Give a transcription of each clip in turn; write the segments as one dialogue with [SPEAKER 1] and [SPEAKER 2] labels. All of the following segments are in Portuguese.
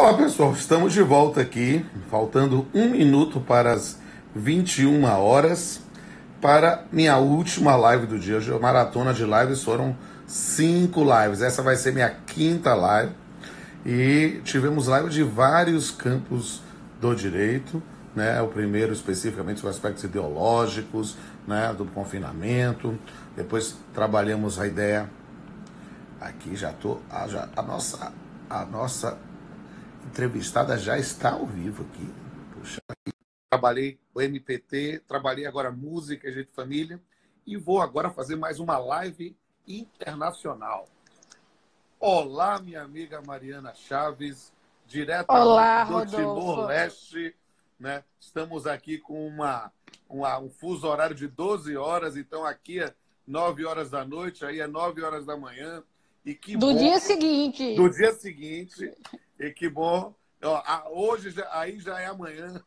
[SPEAKER 1] Olá pessoal, estamos de volta aqui, faltando 1 minuto para as 21 horas, para minha última live do dia. Hoje a maratona de lives foram 5 lives, essa vai ser minha 5ª live, e tivemos live de vários campos do direito, né? O primeiro especificamente os aspectos ideológicos, né, do confinamento, depois trabalhamos a ideia, aqui a nossa entrevistada já está ao vivo aqui. Puxa, trabalhei o MPT, trabalhei agora música, jeito de família, e vou agora fazer mais uma live internacional. Olá, minha amiga Mariana Chaves, direto do Timor-Leste, né? Estamos aqui com um fuso horário de 12 horas, então aqui é 9 horas da noite, aí é 9 horas da manhã. E que
[SPEAKER 2] do
[SPEAKER 1] bom,
[SPEAKER 2] dia seguinte.
[SPEAKER 1] Do dia seguinte. E que bom. Hoje aí já é amanhã.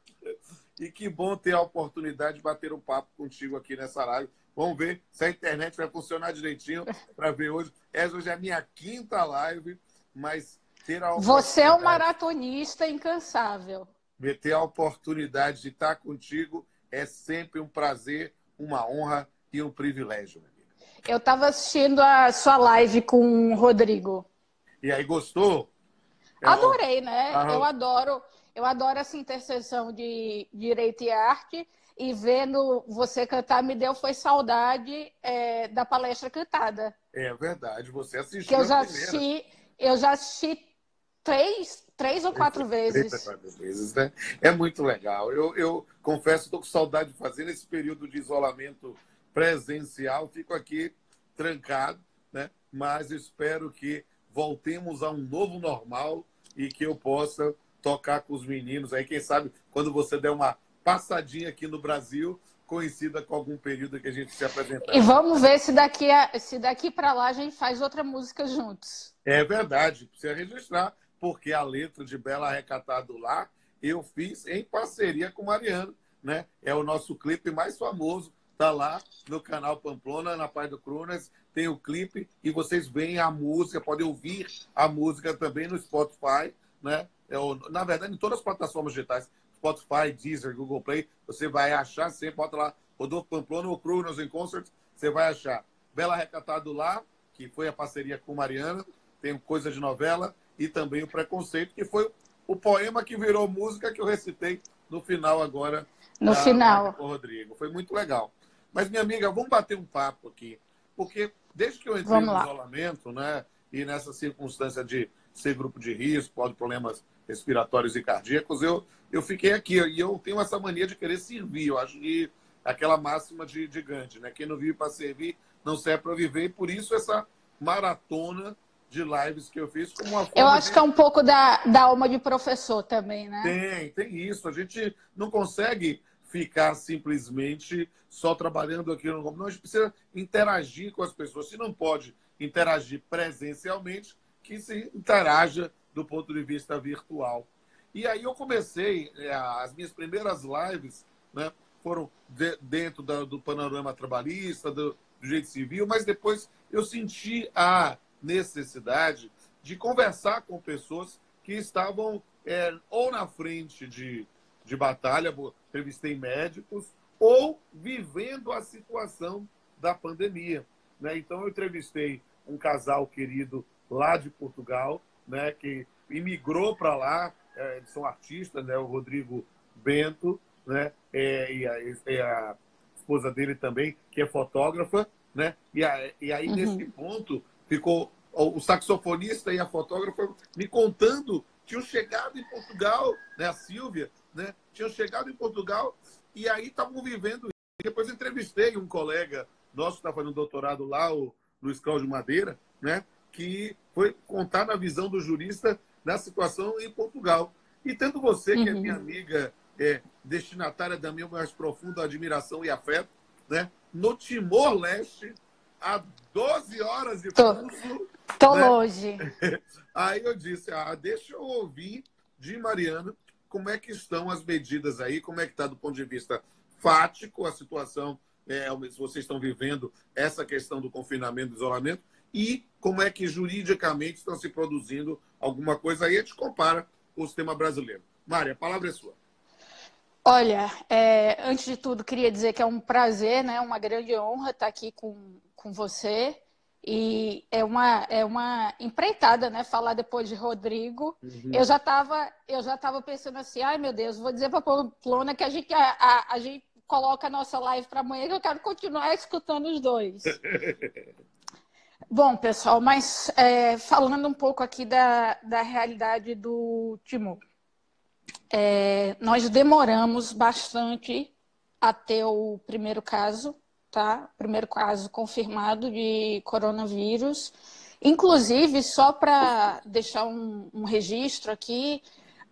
[SPEAKER 1] E que bom ter a oportunidade de bater um papo contigo aqui nessa live. Vamos ver se a internet vai funcionar direitinho para ver hoje. Essa hoje é a minha 5ª live, mas ter a oportunidade...
[SPEAKER 2] Você é um maratonista incansável.
[SPEAKER 1] Ter a oportunidade de estar contigo é sempre um prazer, uma honra e um privilégio.
[SPEAKER 2] Eu estava assistindo a sua live com o Rodrigo.
[SPEAKER 1] E aí, gostou?
[SPEAKER 2] Adorei, né? Eu adoro essa interseção de direito e arte, e vendo você cantar me deu saudade da palestra cantada.
[SPEAKER 1] É verdade, você assistiu
[SPEAKER 2] que eu já assisti três ou 4 vezes.
[SPEAKER 1] 3 a 4 vezes, né? É muito legal. Eu confesso, estou com saudade de fazer nesse período de isolamento presencial, fico aqui trancado, né? Mas espero que voltemos a um novo normal e que eu possa tocar com os meninos aí, quem sabe quando você der uma passadinha aqui no Brasil, coincida com algum período que a gente se apresentar.
[SPEAKER 2] E vamos ver se daqui para lá a gente faz outra música juntos.
[SPEAKER 1] É verdade, precisa registrar, porque a letra de Bela Recatado Lá eu fiz em parceria com o Mariano, né? É o nosso clipe mais famoso. Tá lá no canal Pamplona, na Paz do Crunas, tem o clipe e vocês veem a música, podem ouvir a música também no Spotify, né? Na verdade, em todas as plataformas digitais, Spotify, Deezer, Google Play, você vai achar, você bota lá Rodolfo Pamplona ou Crunas em Concert, você vai achar Bela Recatado Lá, que foi a parceria com Mariana, tem Coisa de Novela, e também o Preconceito, que foi o poema que virou música que eu recitei no final agora.
[SPEAKER 2] No final.
[SPEAKER 1] Com o Rodrigo. Foi muito legal. Mas, minha amiga, vamos bater um papo aqui. Porque desde que eu entrei no isolamento, né, e nessa circunstância de ser grupo de risco, pode problemas respiratórios e cardíacos, eu fiquei aqui. E eu tenho essa mania de querer servir. Eu acho que aquela máxima de Gandhi, né? Quem não vive para servir, não serve para viver. E por isso essa maratona de lives que eu fiz como uma forma.
[SPEAKER 2] Eu acho que é um pouco da alma de professor também, né?
[SPEAKER 1] Tem isso. A gente não consegue ficar simplesmente só trabalhando aqui no computador. A gente precisa interagir com as pessoas. Se não pode interagir presencialmente, que se interaja do ponto de vista virtual. E aí eu comecei, as minhas primeiras lives, né, foram dentro do panorama trabalhista, do direito civil, mas depois eu senti a necessidade de conversar com pessoas que estavam ou na frente de batalha, entrevistei médicos, ou vivendo a situação da pandemia, né? Então, eu entrevistei um casal querido lá de Portugal, né, que imigrou para lá, eles são artistas, né, o Rodrigo Bento, né, e a esposa dele também, que é fotógrafa, né? E aí, nesse ponto, ficou o saxofonista e a fotógrafa me contando que tinham chegado em Portugal, né, a Silvia, né, tinham chegado em Portugal e aí estavam vivendo isso. Depois entrevistei um colega nosso que está fazendo doutorado lá, o Luiz Cláudio Madeira, né, que foi contar na visão do jurista da situação em Portugal. E tendo você, que é minha amiga, destinatária da minha mais profunda admiração e afeto, né, no Timor-Leste, a 12 horas de pulso.
[SPEAKER 2] Tô longe.
[SPEAKER 1] Aí eu disse, deixa eu ouvir de Mariana como é que estão as medidas aí, como é que está do ponto de vista fático a situação, se vocês estão vivendo essa questão do confinamento, do isolamento, e como é que juridicamente estão se produzindo alguma coisa. Aí a gente compara o sistema brasileiro. Mari, a palavra é sua.
[SPEAKER 2] Olha, antes de tudo, queria dizer que é um prazer, né, uma grande honra estar aqui com você. E é uma empreitada, né, falar depois de Rodrigo.
[SPEAKER 1] Uhum.
[SPEAKER 2] Eu já tava pensando assim, ai meu Deus, vou dizer para a Pamplona que a gente coloca a nossa live para amanhã, que eu quero continuar escutando os dois. Bom, pessoal, mas falando um pouco aqui da realidade do Timor. Nós demoramos bastante a ter o primeiro caso, tá? Primeiro caso confirmado de coronavírus. Inclusive, só para deixar um registro aqui,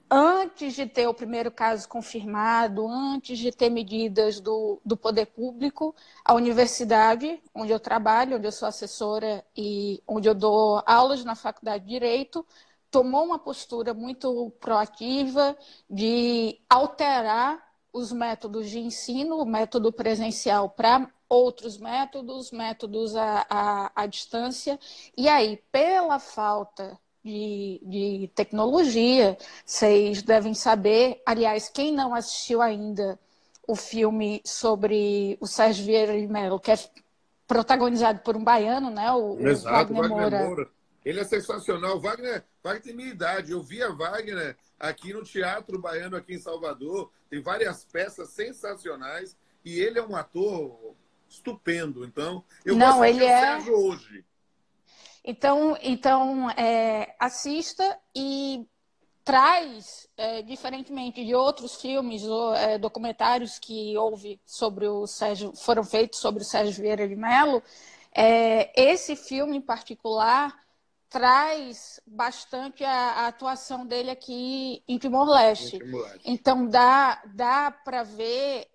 [SPEAKER 2] antes de ter o primeiro caso confirmado, antes de ter medidas do poder público, a universidade, onde eu trabalho, onde eu sou assessora e onde eu dou aulas na Faculdade de Direito, tomou uma postura muito proativa de alterar os métodos de ensino, o método presencial para outros métodos à distância. E aí, pela falta de tecnologia, vocês devem saber, aliás, quem não assistiu ainda o filme sobre o Sérgio Vieira de Mello, que é protagonizado por um baiano, né?
[SPEAKER 1] Exato, Wagner Moura. Ele é sensacional. Wagner tem minha idade. Eu via Wagner aqui no Teatro Baiano, aqui em Salvador. Tem várias peças sensacionais. E ele é um ator estupendo. Então, eu gosto de ver o Sérgio hoje.
[SPEAKER 2] Então assista e traz, diferentemente de outros filmes ou documentários que foram feitos sobre o Sérgio Vieira de Mello, esse filme em particular traz bastante a atuação dele aqui em Timor-Leste. Então dá para ver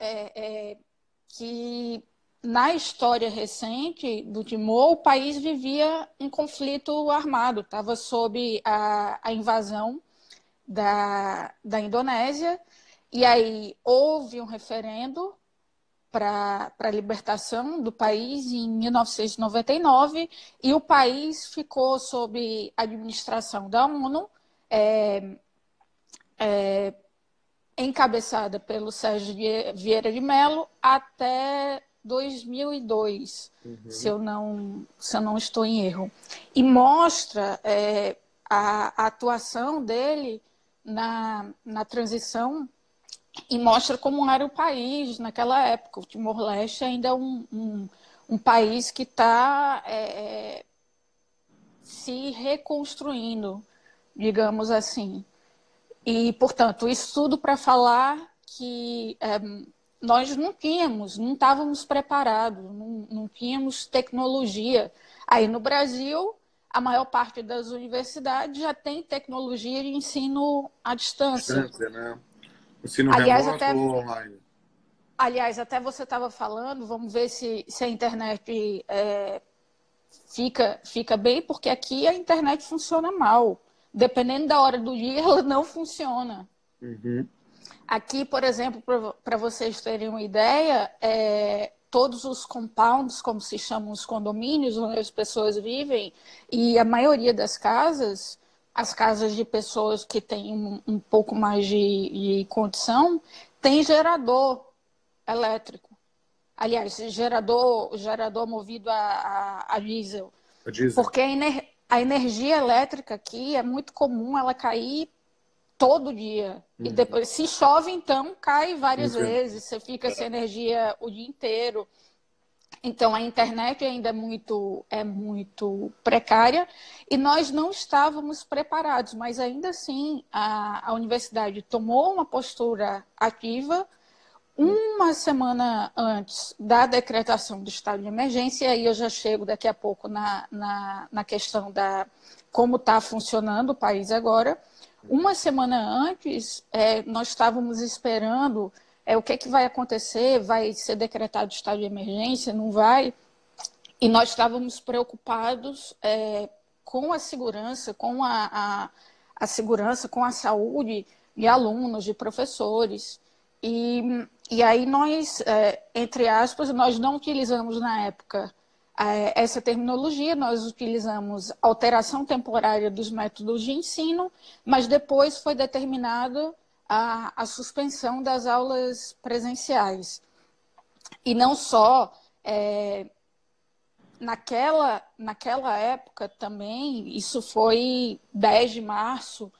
[SPEAKER 2] que na história recente do Timor, o país vivia um conflito armado, estava sob a invasão da Indonésia, e aí houve um referendo para a libertação do país em 1999, e o país ficou sob administração da ONU, encabeçada pelo Sérgio Vieira de Mello, até 2002, se eu não estou em erro. E mostra a atuação dele na transição e mostra como era o país naquela época. O Timor-Leste ainda é um país que está se reconstruindo, digamos assim. E, portanto, isso tudo para falar que nós não estávamos preparados, não tínhamos tecnologia. Aí no Brasil, a maior parte das universidades já tem tecnologia de ensino à distância.
[SPEAKER 1] Né? Ensino remoto ou online.
[SPEAKER 2] Aliás, até você estava falando, vamos ver se a internet fica bem, porque aqui a internet funciona mal. Dependendo da hora do dia, ela não funciona.
[SPEAKER 1] Uhum.
[SPEAKER 2] Aqui, por exemplo, para vocês terem uma ideia, todos os compounds, como se chamam os condomínios, onde as pessoas vivem, e a maioria das casas, as casas de pessoas que têm um pouco mais de condição, tem gerador elétrico. Aliás, gerador movido a diesel. Porque a energia elétrica aqui é muito comum ela cair todo dia. E depois, se chove, então, cai várias vezes. Você fica sem energia o dia inteiro. Então, a internet ainda é muito precária e nós não estávamos preparados. Mas, ainda assim, a universidade tomou uma postura ativa uma semana antes da decretação do estado de emergência, e aí eu já chego daqui a pouco na questão da como está funcionando o país agora. Uma semana antes, nós estávamos esperando o que vai acontecer, vai ser decretado o estado de emergência, não vai? E nós estávamos preocupados com a segurança, com a segurança, com a saúde de alunos, de professores. E aí nós, entre aspas, nós não utilizamos na época essa terminologia, nós utilizamos alteração temporária dos métodos de ensino, mas depois foi determinada a suspensão das aulas presenciais. E não só, naquela época também, isso foi 10 de março,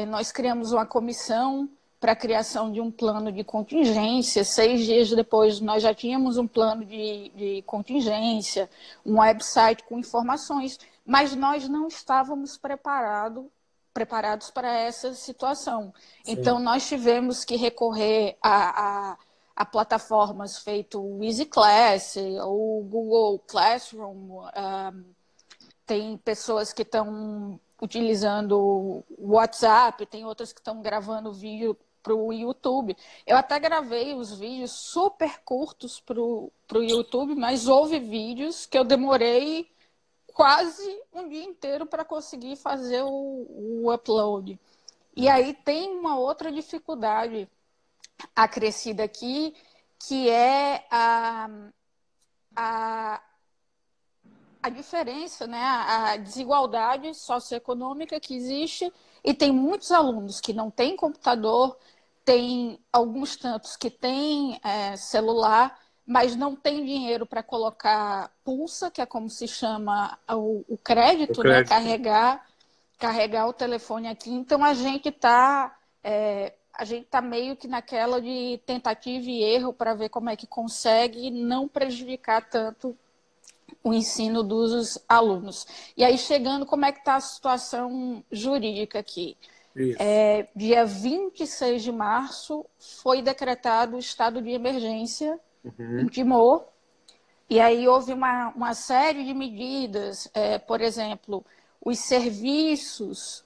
[SPEAKER 2] nós criamos uma comissão para a criação de um plano de contingência. 6 dias depois, nós já tínhamos um plano de contingência, um website com informações, mas nós não estávamos preparados para essa situação. Sim. Então, nós tivemos que recorrer a plataformas feito o Easy Class, ou Google Classroom. Tem pessoas que estão utilizando o WhatsApp, tem outras que estão gravando vídeo para o YouTube. Eu até gravei os vídeos super curtos para o YouTube, mas houve vídeos que eu demorei quase um dia inteiro para conseguir fazer o upload. E aí tem uma outra dificuldade acrescida aqui, que é a diferença, né? A desigualdade socioeconômica que existe, e tem muitos alunos que não têm computador, tem alguns tantos que têm celular, mas não tem dinheiro para colocar pulsa, que é como se chama o crédito, né? Carregar o telefone aqui. Então, a gente está meio que naquela de tentativa e erro para ver como é que consegue não prejudicar tanto o ensino dos alunos. E aí, chegando, como é que está a situação jurídica aqui? Dia 26 de março foi decretado o estado de emergência em Timor, e aí houve uma série de medidas, por exemplo, os serviços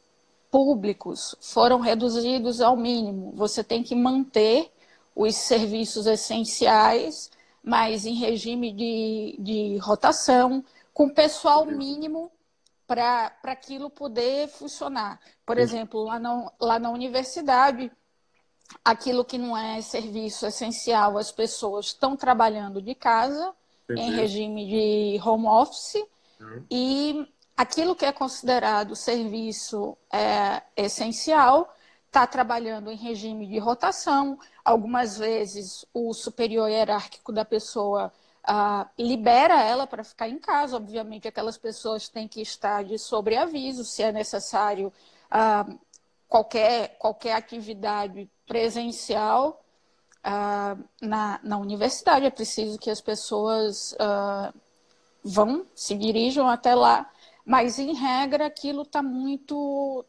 [SPEAKER 2] públicos foram reduzidos ao mínimo. Você tem que manter os serviços essenciais, mas em regime de rotação, com pessoal mínimo para aquilo poder funcionar. Por exemplo, lá na universidade, aquilo que não é serviço essencial, as pessoas estão trabalhando de casa, em regime de home office, e aquilo que é considerado serviço essencial está trabalhando em regime de rotação. Algumas vezes o superior hierárquico da pessoa libera ela para ficar em casa. Obviamente, aquelas pessoas têm que estar de sobreaviso, se é necessário qualquer atividade presencial na universidade. É preciso que as pessoas se dirijam até lá, mas, em regra, aquilo está muito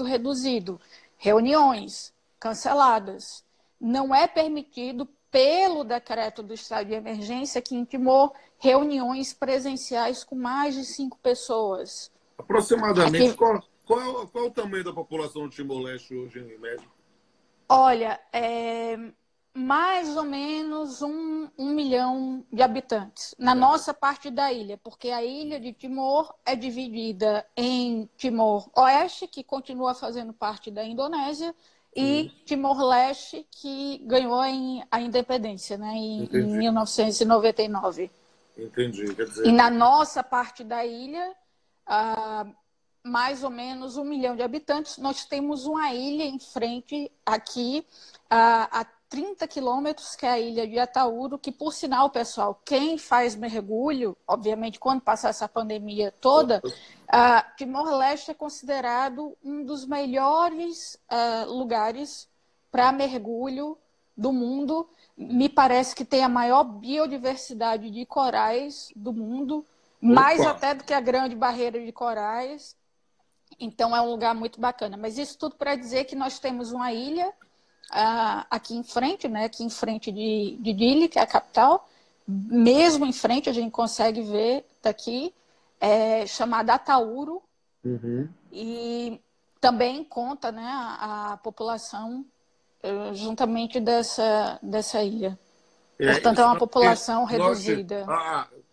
[SPEAKER 2] reduzido. Reuniões canceladas. Não é permitido, pelo decreto do estado de emergência, que em Timor, reuniões presenciais com mais de 5 pessoas.
[SPEAKER 1] Aproximadamente, qual é o tamanho da população do Timor-Leste hoje, em média?
[SPEAKER 2] Olha, mais ou menos 1 milhão de habitantes, na nossa parte da ilha, porque a ilha de Timor é dividida em Timor-Oeste, que continua fazendo parte da Indonésia, e Timor-Leste, que ganhou a independência, né, em 1999.
[SPEAKER 1] Entendi, quer dizer...
[SPEAKER 2] E na nossa parte da ilha, mais ou menos 1 milhão de habitantes. Nós temos uma ilha em frente aqui, a 30 quilômetros, que é a ilha de Ataúro, que, por sinal, pessoal, quem faz mergulho, obviamente, quando passar essa pandemia toda, Timor-Leste é considerado um dos melhores lugares para mergulho do mundo. Me parece que tem a maior biodiversidade de corais do mundo, mais até do que a Grande Barreira de Corais. Então, é um lugar muito bacana. Mas isso tudo para dizer que nós temos uma ilha aqui em frente, né? Aqui em frente de Dili, que é a capital. Mesmo em frente, a gente consegue ver daqui, chamada Ataúro. E também conta, né, a população juntamente dessa ilha. Portanto, é uma população reduzida.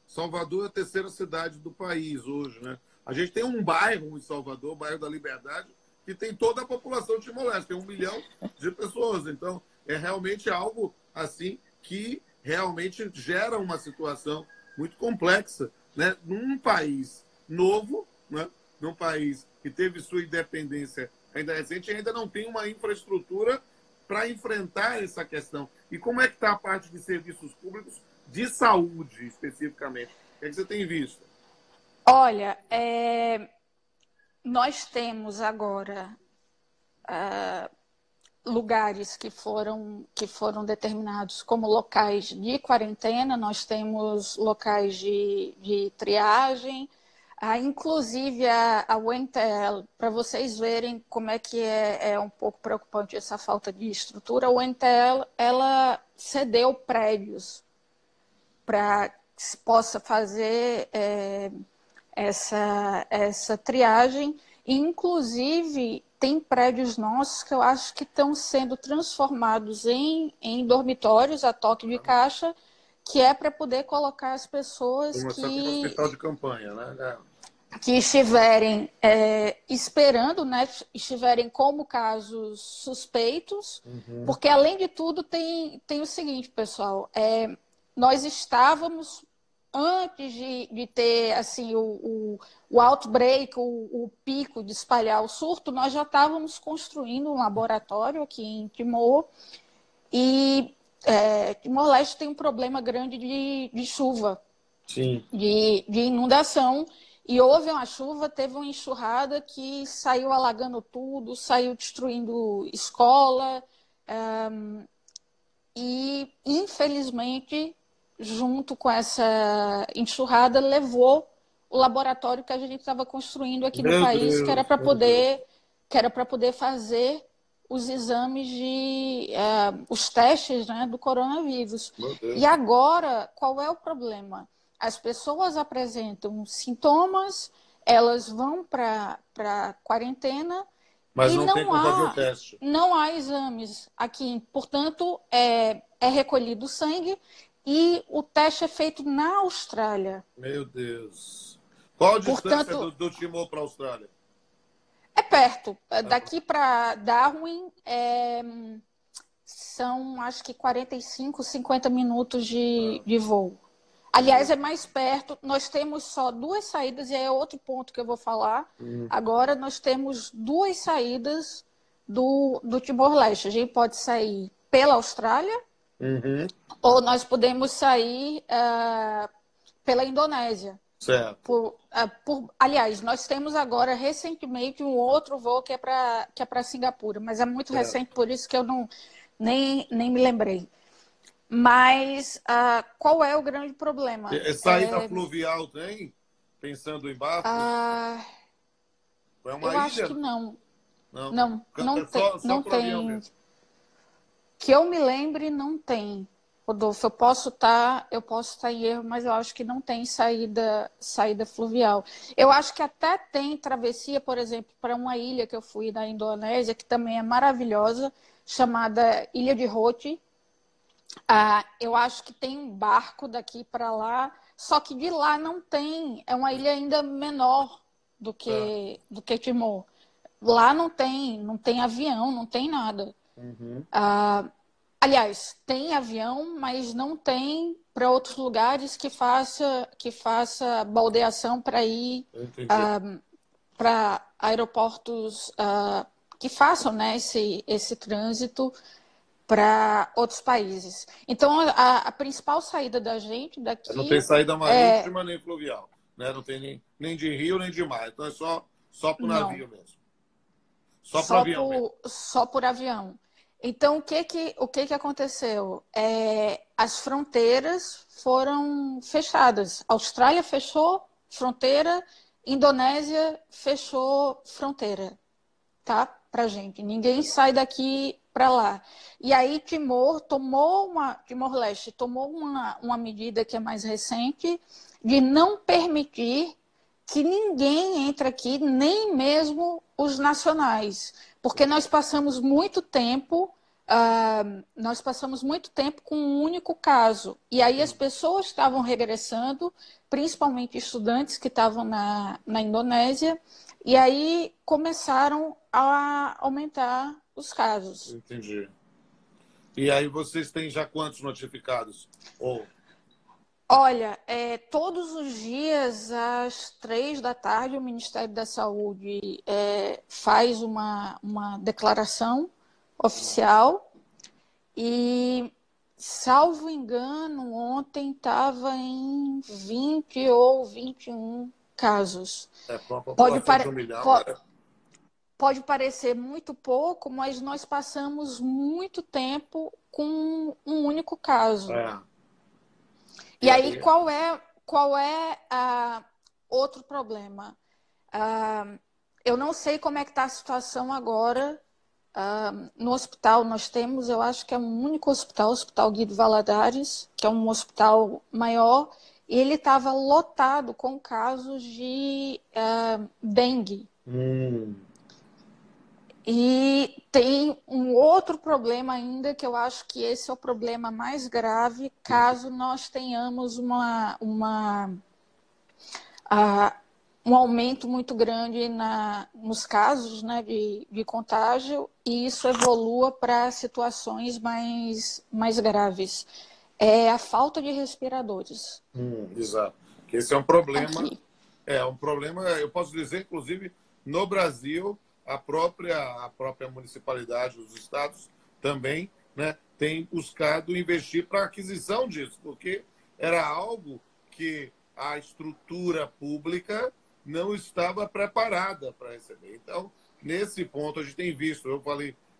[SPEAKER 1] Salvador é a terceira cidade do país hoje, né? A gente tem um bairro em Salvador, o bairro da Liberdade, que tem toda a população de Timor-Leste, tem 1 milhão de pessoas. Então, é realmente algo assim que realmente gera uma situação muito complexa, né? Num país novo, né? Num país que teve sua independência ainda recente, ainda não tem uma infraestrutura para enfrentar essa questão. E como é que está a parte de serviços públicos de saúde, especificamente? O que é que você tem visto?
[SPEAKER 2] Olha, nós temos agora lugares que foram determinados como locais de quarentena, nós temos locais de triagem, inclusive a UNTL, para vocês verem como é que é um pouco preocupante essa falta de estrutura, a UNTL, ela cedeu prédios para que se possa fazer essa triagem, e, inclusive, tem prédios nossos que eu acho que estão sendo transformados em dormitórios a toque de caixa, que é para poder colocar as pessoas
[SPEAKER 1] Como um hospital de campanha, né?
[SPEAKER 2] Que estiverem esperando, né, estiverem como casos suspeitos, porque, além de tudo, tem o seguinte, pessoal, nós estávamos, antes de ter assim, o outbreak, o pico de espalhar o surto, nós já estávamos construindo um laboratório aqui em Timor, e Timor-Leste tem um problema grande de chuva,
[SPEAKER 1] Sim.
[SPEAKER 2] de inundação, e houve uma chuva, teve uma enxurrada que saiu alagando tudo, saiu destruindo escola, e, infelizmente, junto com essa enxurrada, levou o laboratório que a gente estava construindo aqui no país, que era para poder fazer os exames os testes, né, do coronavírus. E agora, qual é o problema? As pessoas apresentam sintomas, elas vão para quarentena,
[SPEAKER 1] mas não tem como fazer o teste.
[SPEAKER 2] Não há exames aqui. Portanto, é recolhido sangue e o teste é feito na Austrália.
[SPEAKER 1] Meu Deus. Qual a distância do Timor para a Austrália?
[SPEAKER 2] É perto. Daqui para Darwin são, acho que, 45, 50 minutos de voo. Aliás, é mais perto. Nós temos só 2 saídas, e é outro ponto que eu vou falar. Agora, nós temos 2 saídas do Timor-Leste. A gente pode sair pela Austrália, ou nós podemos sair pela Indonésia.
[SPEAKER 1] Certo.
[SPEAKER 2] Aliás, nós temos agora, recentemente, um outro voo que é para Singapura, mas é muito recente, por isso que eu nem me lembrei. Mas qual é o grande problema?
[SPEAKER 1] Saída fluvial tem? Pensando em barco? É uma ilha?
[SPEAKER 2] Acho que não.
[SPEAKER 1] Não
[SPEAKER 2] Tem. Que eu me lembre, não tem. Rodolfo, eu posso estar em erro, mas eu acho que não tem saída fluvial. Eu acho que até tem travessia, por exemplo, para uma ilha que eu fui na Indonésia, que também é maravilhosa, chamada Ilha de Roti. Eu acho que tem um barco daqui para lá, só que de lá não tem. É uma ilha ainda menor do que Timor. Lá não tem avião, não tem nada. Aliás, tem avião, mas não tem para outros lugares que faça baldeação para ir para aeroportos que façam, né, esse trânsito para outros países. Então, a principal saída da gente daqui...
[SPEAKER 1] Não tem saída marítima nem fluvial, né? Não tem nem de rio, nem de mar. Então, é só por navio mesmo. Só por avião mesmo.
[SPEAKER 2] Só por avião. Então, o que aconteceu? As fronteiras foram fechadas. A Austrália fechou fronteira, Indonésia fechou fronteira, tá? Pra gente. Ninguém sai daqui para lá. E aí Timor-Leste tomou uma medida que é mais recente, de não permitir que ninguém entre aqui, nem mesmo os nacionais, porque nós passamos muito tempo com um único caso, e aí as pessoas estavam regressando, principalmente estudantes que estavam na Indonésia, e aí começaram a aumentar os casos.
[SPEAKER 1] Entendi. E aí vocês têm já quantos notificados?
[SPEAKER 2] Olha, todos os dias, às 3 da tarde, o Ministério da Saúde faz uma declaração oficial e, salvo engano, ontem estava em 20 ou 21 casos.
[SPEAKER 1] Para uma população de 1 milhão,
[SPEAKER 2] Pode parecer muito pouco, mas nós passamos muito tempo com um único caso. E aí, qual é outro problema? Eu não sei como é que está a situação agora no hospital. Nós temos, eu acho que é um único hospital, o Hospital Guido Valadares, que é um hospital maior, e ele estava lotado com casos de dengue. E tem um outro problema ainda, que eu acho que esse é o problema mais grave, caso nós tenhamos um aumento muito grande nos casos, né, de contágio, e isso evolua para situações mais graves. É a falta de respiradores.
[SPEAKER 1] Exato. Esse é um problema.
[SPEAKER 2] Aqui.
[SPEAKER 1] É um problema, eu posso dizer, inclusive, no Brasil, a própria municipalidade, os estados também, né, tem buscado investir para a aquisição disso, porque era algo que a estrutura pública não estava preparada para receber. Então, nesse ponto, a gente tem visto,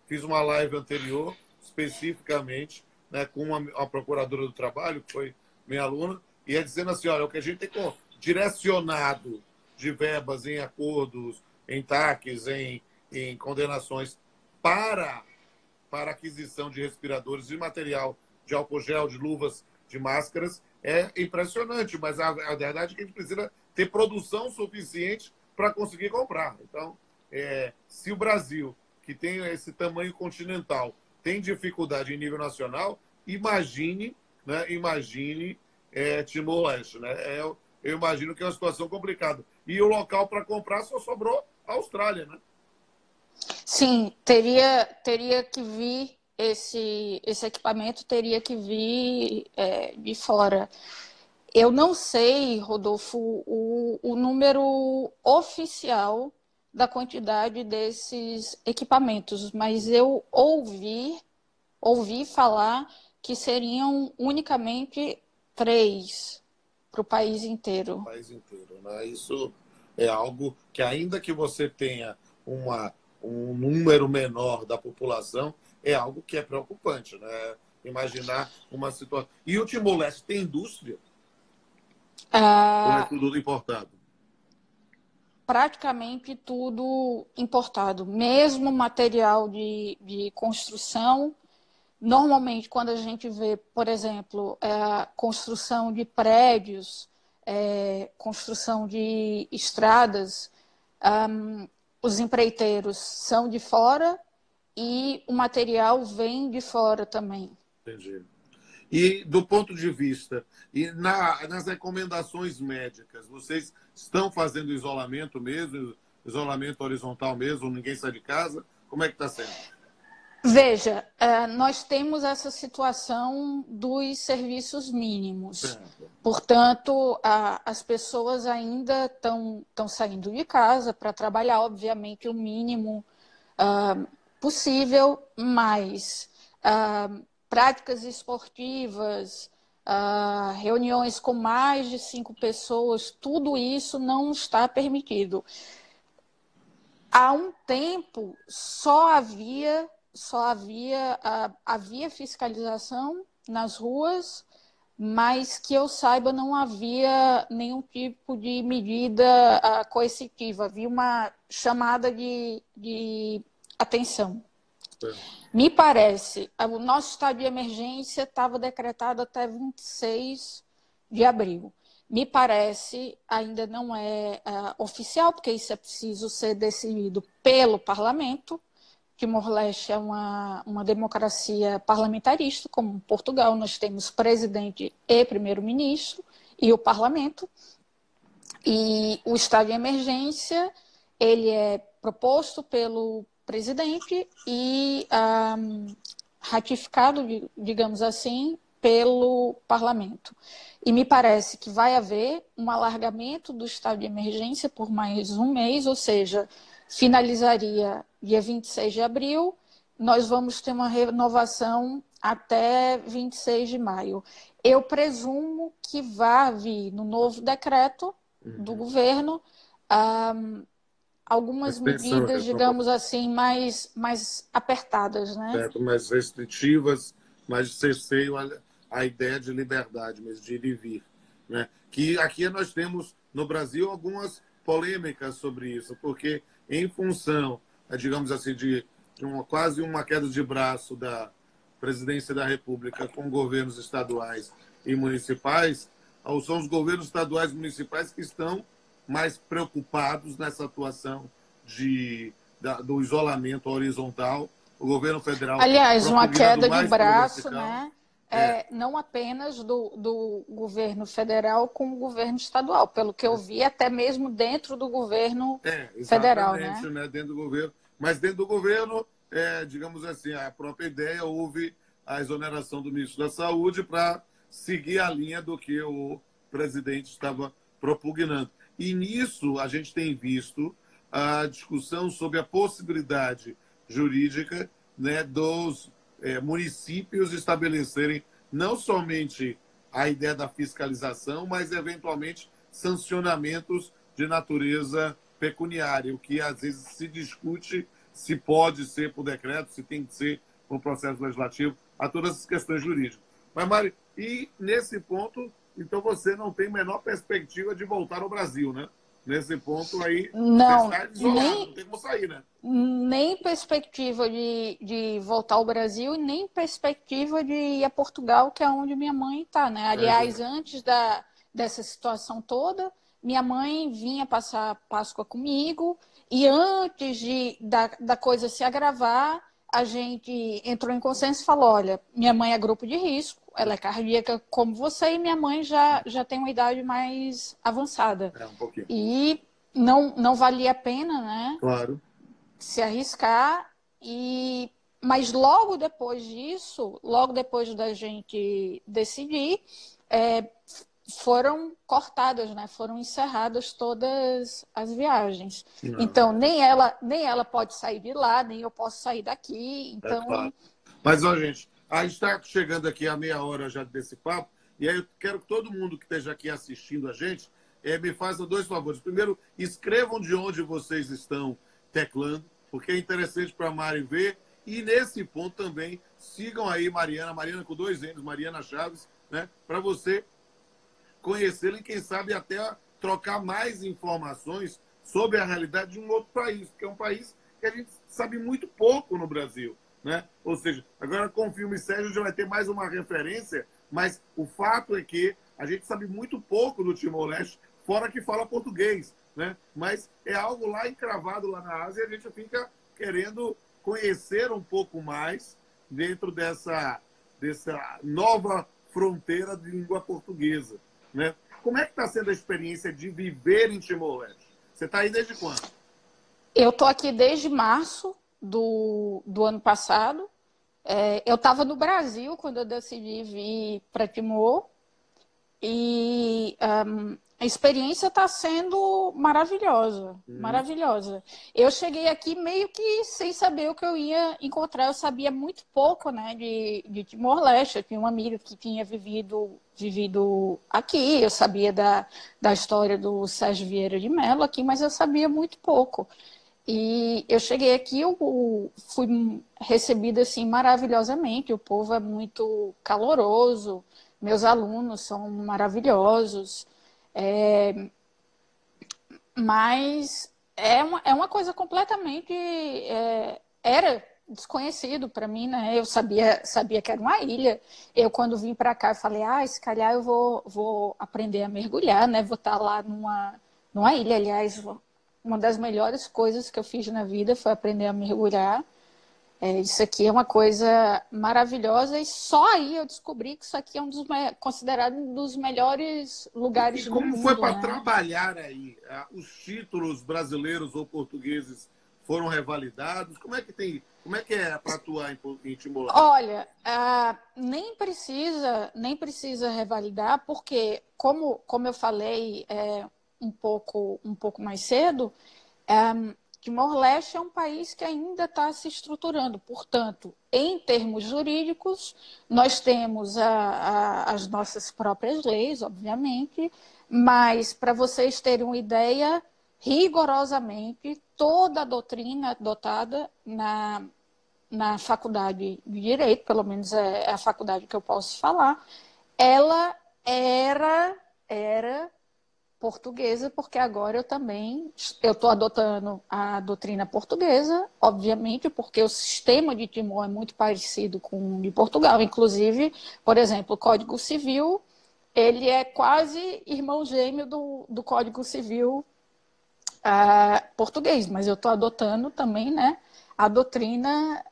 [SPEAKER 1] fiz uma live anterior, especificamente, né, com uma procuradora do trabalho, que foi minha aluna, e é dizendo assim, olha, o que a gente tem direcionado de verbas em acordos, em TACs, em condenações para aquisição de respiradores, de material de álcool gel, de luvas, de máscaras, é impressionante, mas a verdade é que a gente precisa ter produção suficiente para conseguir comprar. Então, se o Brasil, que tem esse tamanho continental, tem dificuldade em nível nacional, imagine Timor-Leste. Né? Eu imagino que é uma situação complicada. E o local para comprar só sobrou a Austrália, né?
[SPEAKER 2] Sim, teria que vir esse equipamento, teria que vir de fora. Eu não sei, Rodolfo, o número oficial da quantidade desses equipamentos, mas eu ouvi falar que seriam unicamente 3 para o país inteiro.
[SPEAKER 1] O país inteiro, né? Isso é algo que, ainda que você tenha um número menor da população, é algo que é preocupante, né? Imaginar uma situação. E o Timor-Leste tem indústria? Ou é tudo importado?
[SPEAKER 2] Praticamente tudo importado. Mesmo material de construção. Normalmente, quando a gente vê, por exemplo, construção de prédios, construção de estradas, os empreiteiros são de fora e o material vem de fora também.
[SPEAKER 1] Entendi. E do ponto de vista, nas recomendações médicas, vocês estão fazendo isolamento mesmo, isolamento horizontal mesmo, ninguém sai de casa? Como é que está sendo?
[SPEAKER 2] Veja, nós temos essa situação dos serviços mínimos.
[SPEAKER 1] Certo.
[SPEAKER 2] Portanto, as pessoas ainda estão saindo de casa para trabalhar, obviamente, o mínimo possível, mas práticas esportivas, reuniões com mais de 5 pessoas, tudo isso não está permitido. Há um tempo havia fiscalização nas ruas, mas que eu saiba não havia nenhum tipo de medida coercitiva. Havia uma chamada de atenção. Me parece, o nosso estado de emergência estava decretado até 26 de abril. Me parece, ainda não é oficial, porque isso é preciso ser decidido pelo parlamento. Timor-Leste é uma democracia parlamentarista, como Portugal. Nós temos presidente e primeiro-ministro e o parlamento. E o estado de emergência, ele é proposto pelo presidente e ratificado, digamos assim, pelo parlamento. E me parece que vai haver um alargamento do estado de emergência por mais um mês, ou seja, finalizaria dia 26 de abril, nós vamos ter uma renovação até 26 de maio. Eu presumo que vai vir no novo decreto do governo algumas medidas, digamos assim, mais apertadas, né?
[SPEAKER 1] Certo, mais restritivas, mais cerceio a ideia de liberdade, mas de ir e vir, né? Que aqui nós temos, no Brasil, algumas polêmicas sobre isso, porque em função, digamos assim, de quase uma queda de braço da presidência da República com governos estaduais e municipais, são os governos estaduais e municipais que estão mais preocupados nessa atuação do isolamento horizontal. O governo federal...
[SPEAKER 2] Aliás, uma queda de braço, né? Não apenas do governo federal com o governo estadual. Pelo que eu vi, até mesmo dentro do governo federal, né?
[SPEAKER 1] Dentro do governo. Mas dentro do governo, digamos assim, a própria ideia, houve a exoneração do ministro da Saúde para seguir a linha do que o presidente estava propugnando. E nisso a gente tem visto a discussão sobre a possibilidade jurídica, né, dos municípios estabelecerem não somente a ideia da fiscalização, mas eventualmente sancionamentos de natureza pecuniária, o que às vezes se discute se pode ser por decreto, se tem que ser por processo legislativo, a todas essas questões jurídicas. Mas, Mari, e nesse ponto, então você não tem a menor perspectiva de voltar ao Brasil, né? Nesse ponto aí,
[SPEAKER 2] não,
[SPEAKER 1] você está isolado, não tem como sair, né?
[SPEAKER 2] Nem perspectiva de voltar ao Brasil e nem perspectiva de ir a Portugal, que é onde minha mãe está, né? Aliás, antes dessa situação toda, minha mãe vinha passar Páscoa comigo e antes da coisa se agravar, a gente entrou em consenso e falou, olha, minha mãe é grupo de risco, ela é cardíaca como você e minha mãe já tem uma idade mais avançada.
[SPEAKER 1] Um pouquinho.
[SPEAKER 2] E não valia a pena, né?
[SPEAKER 1] Claro.
[SPEAKER 2] Se arriscar. Mas logo depois disso, logo depois da gente decidir, foram cortadas, né? Foram encerradas todas as viagens. Não. Então, nem ela pode sair de lá, nem eu posso sair daqui. Então...
[SPEAKER 1] Claro. Mas, ó, gente, a gente está chegando aqui a meia hora já desse papo, e aí eu quero que todo mundo que esteja aqui assistindo a gente me faça dois favores. Primeiro, escrevam de onde vocês estão teclando, porque é interessante para a Mari ver. E nesse ponto também, sigam aí Mariana com 2 N's, Mariana Chaves, né? Para você conhecê-la e, quem sabe, até trocar mais informações sobre a realidade de um outro país, porque é um país que a gente sabe muito pouco no Brasil, né? Ou seja, agora com o filme Sérgio já vai ter mais uma referência, mas o fato é que a gente sabe muito pouco do Timor-Leste, fora que fala português, né? Mas é algo lá encravado lá na Ásia e a gente fica querendo conhecer um pouco mais dentro dessa nova fronteira de língua portuguesa, né? Como é que está sendo a experiência de viver em Timor-Leste? Você está aí desde quando?
[SPEAKER 2] Eu estou aqui desde março do ano passado. Eu estava no Brasil quando eu decidi vir para Timor. E a experiência está sendo maravilhosa, maravilhosa. Eu cheguei aqui meio que sem saber o que eu ia encontrar. Eu sabia muito pouco, né, de Timor-Leste. Eu tinha uma amiga que tinha vivido aqui. Eu sabia da história do Sérgio Vieira de Mello aqui, mas eu sabia muito pouco. E eu cheguei aqui, eu fui recebida assim maravilhosamente. O povo é muito caloroso. Meus alunos são maravilhosos, mas é uma coisa completamente... era desconhecido para mim, né? Eu sabia que era uma ilha. Eu, quando vim para cá, eu falei, se calhar eu vou aprender a mergulhar, né? Vou estar lá numa ilha. Aliás, uma das melhores coisas que eu fiz na vida foi aprender a mergulhar. Isso aqui é uma coisa maravilhosa e só aí eu descobri que isso aqui é considerado um dos melhores lugares do mundo.
[SPEAKER 1] E como foi para trabalhar aí? Os títulos brasileiros ou portugueses foram revalidados? Como é que é para atuar em Timor-Leste?
[SPEAKER 2] Olha, nem precisa revalidar, porque, como eu falei um pouco mais cedo, Timor-Leste é um país que ainda está se estruturando. Portanto, em termos jurídicos, nós temos as nossas próprias leis, obviamente, mas, para vocês terem uma ideia, rigorosamente, toda a doutrina adotada na faculdade de Direito, pelo menos é a faculdade que eu posso falar, ela era portuguesa, porque agora eu estou adotando a doutrina portuguesa, obviamente, porque o sistema de Timor é muito parecido com o de Portugal. Inclusive, por exemplo, o Código Civil, ele é quase irmão gêmeo do Código Civil português, mas eu estou adotando também, né, a doutrina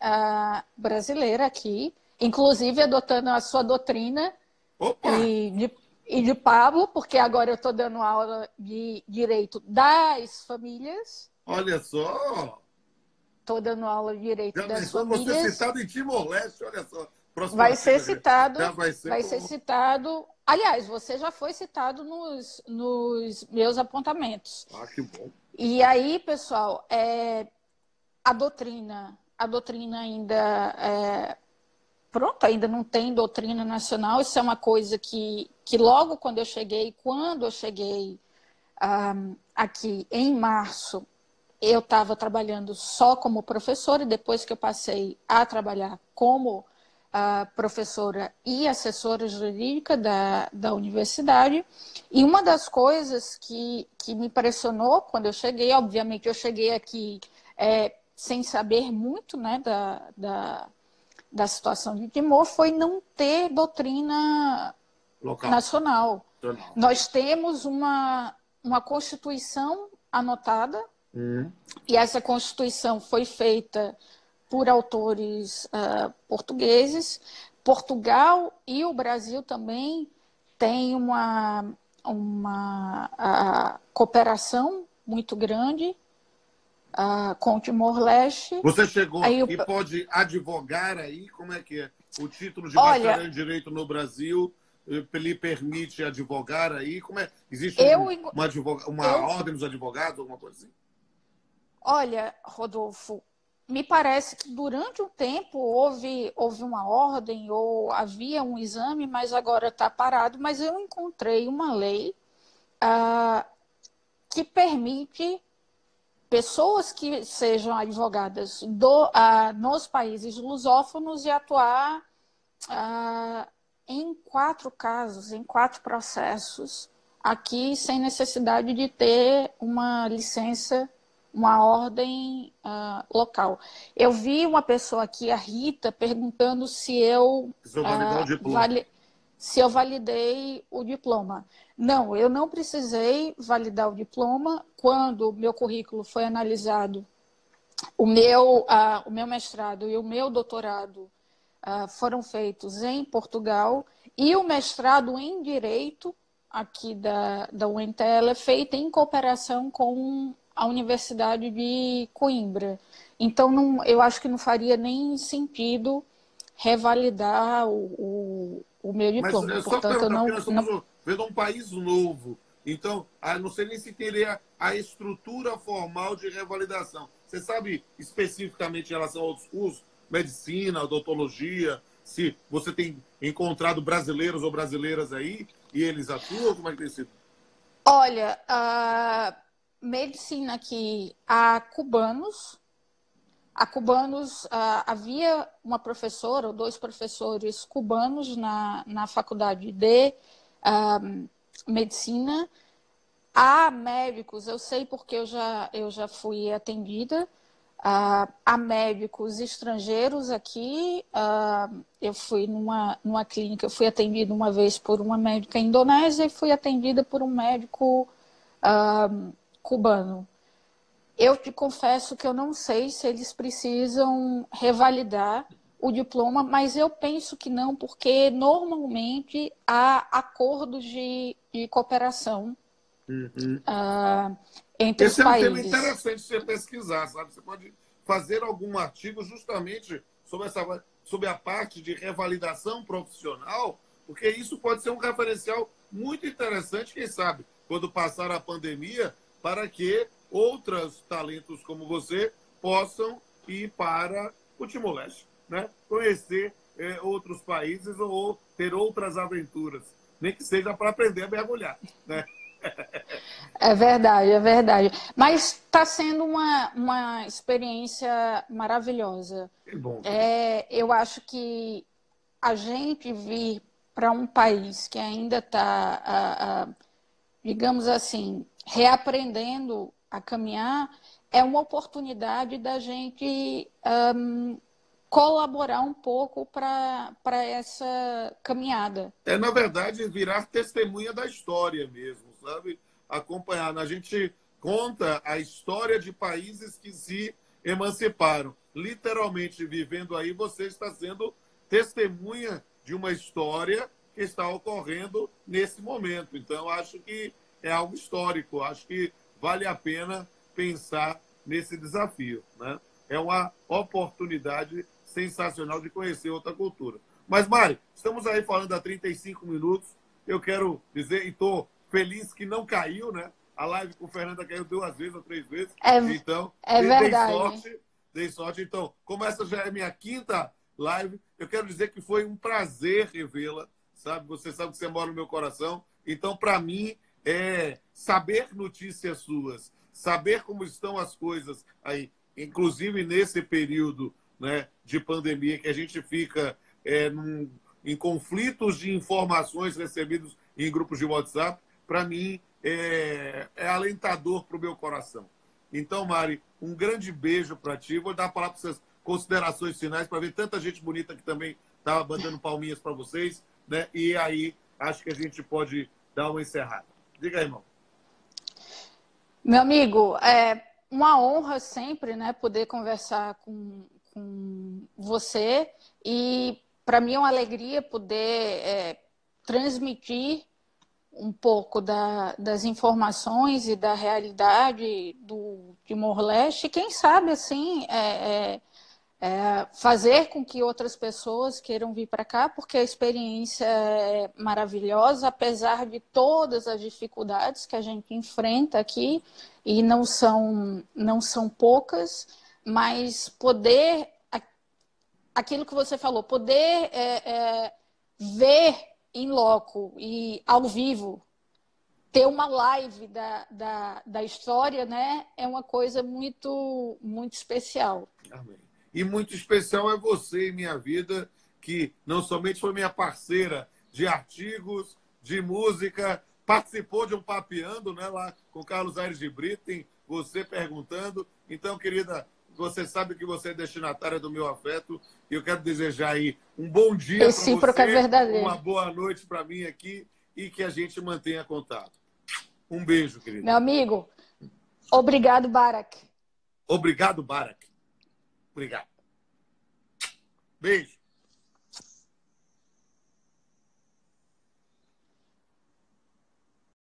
[SPEAKER 2] brasileira aqui, inclusive adotando a sua doutrina e de Pablo, porque agora eu estou dando aula de direito das famílias.
[SPEAKER 1] Olha só!
[SPEAKER 2] Estou dando aula de direito das famílias.
[SPEAKER 1] Você citado em Timor-Leste, olha só.
[SPEAKER 2] Vai ser citado. Vai ser citado. Aliás, você já foi citado nos meus apontamentos.
[SPEAKER 1] Que bom.
[SPEAKER 2] E aí, pessoal, a doutrina ainda ainda não tem doutrina nacional. Isso é uma coisa que logo quando eu cheguei aqui em março, eu estava trabalhando só como professora, e depois que eu passei a trabalhar como professora e assessora jurídica da universidade. E uma das coisas que me impressionou quando eu cheguei, obviamente eu cheguei aqui sem saber muito, né, da situação de Timor, foi não ter doutrina nacional. Nós temos uma Constituição anotada, e essa Constituição foi feita por autores portugueses. Portugal e o Brasil também têm uma cooperação muito grande com o Timor-Leste.
[SPEAKER 1] Você chegou e pode advogar aí? Como é que é? O título de bacharel em Direito no Brasil lhe permite advogar aí? Como é? Existe uma ordem dos advogados, alguma coisa assim?
[SPEAKER 2] Olha, Rodolfo, me parece que durante um tempo houve uma ordem ou havia um exame, mas agora está parado. Mas eu encontrei uma lei que permite pessoas que sejam advogadas nos países lusófonos e atuar em 4 casos, em 4 processos, aqui sem necessidade de ter uma licença, uma ordem local. Eu vi uma pessoa aqui, a Rita, perguntando se eu validei o diploma. Não, eu não precisei validar o diploma. Quando o meu currículo foi analisado, o meu mestrado e o meu doutorado foram feitos em Portugal, e o mestrado em Direito aqui da UNTL é feito em cooperação com a Universidade de Coimbra. Então, eu acho que não faria nem sentido revalidar o meu diploma.
[SPEAKER 1] Mas só porque nós estamos vendo um país novo. Então, não sei nem se teria a estrutura formal de revalidação. Você sabe especificamente em relação aos cursos, medicina, odontologia, se você tem encontrado brasileiros ou brasileiras aí e eles atuam? Como é que tem sido?
[SPEAKER 2] Olha, a medicina aqui, há cubanos, havia uma professora ou 2 professores cubanos na faculdade de medicina. Há médicos, eu sei porque eu já fui atendida, há médicos estrangeiros aqui. Eu fui numa clínica, eu fui atendida uma vez por uma médica indonésia e fui atendida por um médico cubano. Eu te confesso que eu não sei se eles precisam revalidar o diploma, mas eu penso que não, porque normalmente há acordos de cooperação entre os
[SPEAKER 1] Esse é um tema
[SPEAKER 2] países.
[SPEAKER 1] interessante de você pesquisar, sabe? Você pode fazer algum artigo justamente sobre a parte de revalidação profissional, porque isso pode ser um referencial muito interessante, quem sabe, quando passar a pandemia, para que outros talentos como você possam ir para o Timor-Leste, né? Conhecer outros países ou ter outras aventuras, nem que seja para aprender a mergulhar, né?
[SPEAKER 2] É verdade, é verdade. Mas está sendo uma experiência maravilhosa.
[SPEAKER 1] Que bom.
[SPEAKER 2] Eu acho que a gente vir para um país que ainda está, digamos assim, reaprendendo a caminhar, é uma oportunidade da gente colaborar um pouco para essa caminhada.
[SPEAKER 1] Na verdade, virar testemunha da história mesmo, sabe? Acompanhar. A gente conta a história de países que se emanciparam. Literalmente, vivendo aí, você está sendo testemunha de uma história que está ocorrendo nesse momento. Então, acho que é algo histórico. Acho que vale a pena pensar nesse desafio, né? É uma oportunidade sensacional de conhecer outra cultura. Mas, Mari, estamos aí falando há 35 minutos. Eu quero dizer, e estou feliz que não caiu, né? A live com Fernanda caiu 2 vezes ou 3 vezes. Então,
[SPEAKER 2] verdade.
[SPEAKER 1] Dei sorte. Então, como essa já é minha 5ª live, eu quero dizer que foi um prazer revê-la, sabe? Você sabe que você mora no meu coração. Então, para mim, saber notícias suas, saber como estão as coisas aí, inclusive nesse período, né, de pandemia, que a gente fica em conflitos de informações recebidas em grupos de WhatsApp, para mim é alentador para o meu coração. Então, Mari, um grande beijo para ti. Vou dar a palavra para suas considerações finais, para ver tanta gente bonita que também estava mandando palminhas para vocês, né? E aí, acho que a gente pode dar uma encerrada. Diga aí, irmão.
[SPEAKER 2] Meu amigo, é uma honra sempre, né, poder conversar com você, e para mim é uma alegria poder transmitir um pouco das informações e da realidade do Timor-Leste, e quem sabe assim fazer com que outras pessoas queiram vir para cá, porque a experiência é maravilhosa, apesar de todas as dificuldades que a gente enfrenta aqui, e não são poucas, mas poder, aquilo que você falou, poder ver em loco e ao vivo, ter uma live da história, né, é uma coisa muito, muito especial.
[SPEAKER 1] Amém. E muito especial é você em minha vida, que não somente foi minha parceira de artigos, de música, participou de um Papeando, né, lá com Carlos Aires de Brito, tem você perguntando. Então, querida, você sabe que você é destinatária do meu afeto, e eu quero desejar aí um bom dia para você,
[SPEAKER 2] é verdadeiro.
[SPEAKER 1] uma boa noite para mim aqui, e que a gente mantenha contato. Um beijo, querida.
[SPEAKER 2] Meu amigo, obrigado, Barak.
[SPEAKER 1] Obrigado, Barak. Obrigado. Beijo.